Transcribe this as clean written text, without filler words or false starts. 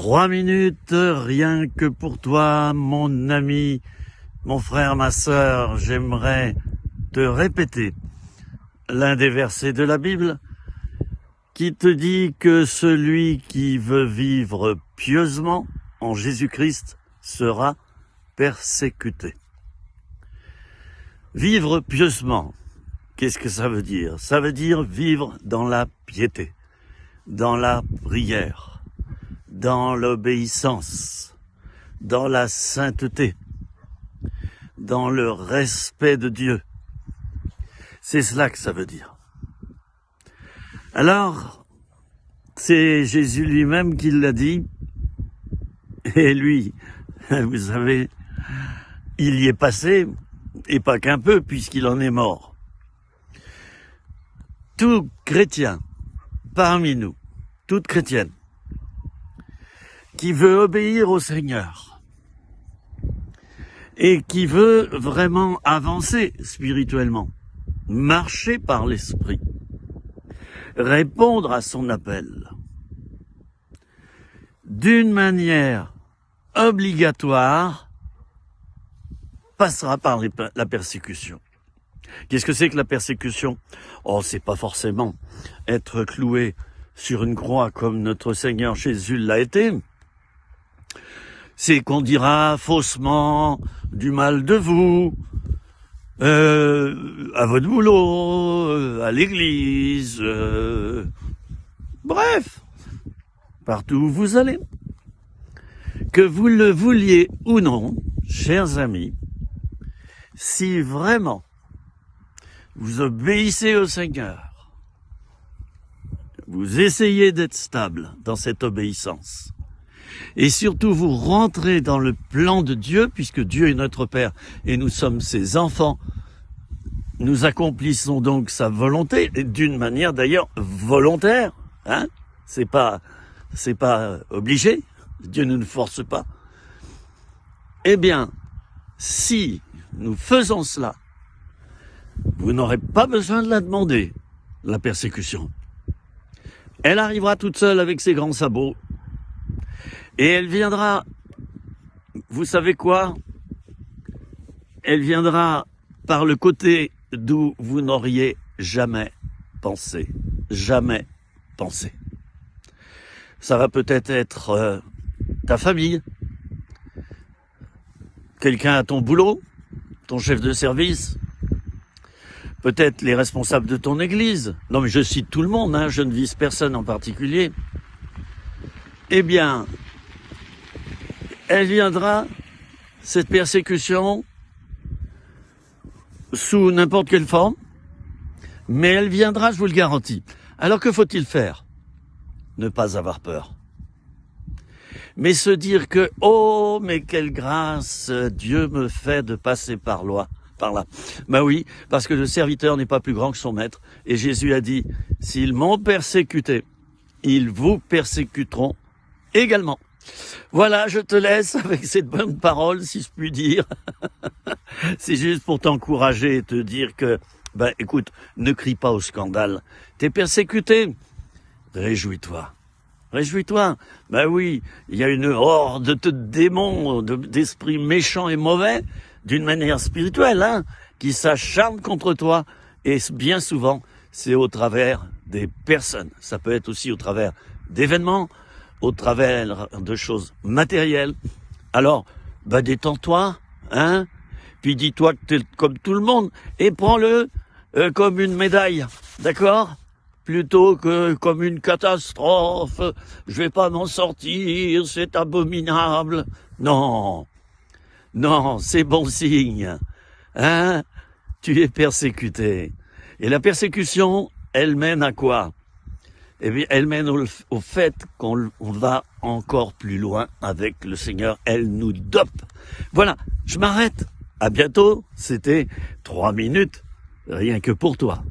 3 minutes, rien que pour toi, mon ami, mon frère, ma sœur. J'aimerais te répéter l'un des versets de la Bible qui te dit que celui qui veut vivre pieusement en Jésus-Christ sera persécuté. Vivre pieusement, qu'est-ce que ça veut dire? Ça veut dire vivre dans la piété, dans la prière, dans l'obéissance, dans la sainteté, dans le respect de Dieu. C'est cela que ça veut dire. Alors, c'est Jésus lui-même qui l'a dit, et lui, vous savez, il y est passé, et pas qu'un peu, puisqu'il en est mort. Tout chrétien parmi nous, toute chrétienne, qui veut obéir au Seigneur et qui veut vraiment avancer spirituellement, marcher par l'Esprit, répondre à son appel, d'une manière obligatoire, passera par la persécution. Qu'est-ce que c'est que la persécution? Oh, c'est pas forcément être cloué sur une croix comme notre Seigneur Jésus l'a été. C'est qu'on dira faussement du mal de vous, à votre boulot, à l'église, bref, partout où vous allez. Que vous le vouliez ou non, chers amis, si vraiment vous obéissez au Seigneur, vous essayez d'être stable dans cette obéissance, et surtout vous rentrez dans le plan de Dieu, puisque Dieu est notre Père et nous sommes ses enfants, nous accomplissons donc sa volonté, d'une manière d'ailleurs volontaire, hein, c'est pas obligé, Dieu ne nous force pas. Eh bien, si nous faisons cela, vous n'aurez pas besoin de la demander, la persécution. Elle arrivera toute seule avec ses grands sabots. Et elle viendra, vous savez quoi? Elle viendra par le côté d'où vous n'auriez jamais pensé. Jamais pensé. Ça va peut-être être ta famille, quelqu'un à ton boulot, ton chef de service, peut-être les responsables de ton église. Non, mais je cite tout le monde, hein, je ne vise personne en particulier. Eh bien, elle viendra, cette persécution, sous n'importe quelle forme, mais elle viendra, je vous le garantis. Alors que faut-il faire? Ne pas avoir peur. Mais se dire que, oh, mais quelle grâce Dieu me fait de passer par là. Ben oui, parce que le serviteur n'est pas plus grand que son maître. Et Jésus a dit, s'ils m'ont persécuté, ils vous persécuteront également. Voilà, je te laisse avec cette bonne parole, si je puis dire. C'est juste pour t'encourager et te dire que, ben écoute, ne crie pas au scandale. T'es persécuté, réjouis-toi. Réjouis-toi. Ben oui, il y a une horde de démons, d'esprits méchants et mauvais, d'une manière spirituelle, hein, qui s'acharnent contre toi. Et bien souvent, c'est au travers des personnes. Ça peut être aussi au travers d'événements, au travers de choses matérielles. Alors, ben détends-toi, hein, puis dis-toi que t'es comme tout le monde, et prends-le comme une médaille, d'accord? Plutôt que comme une catastrophe, je vais pas m'en sortir, c'est abominable. Non, non, c'est bon signe, hein? Tu es persécuté. Et la persécution, elle mène à quoi? Eh bien, elle mène au fait qu'on va encore plus loin avec le Seigneur. Elle nous dope. Voilà, je m'arrête. À bientôt. C'était 3 minutes, rien que pour toi.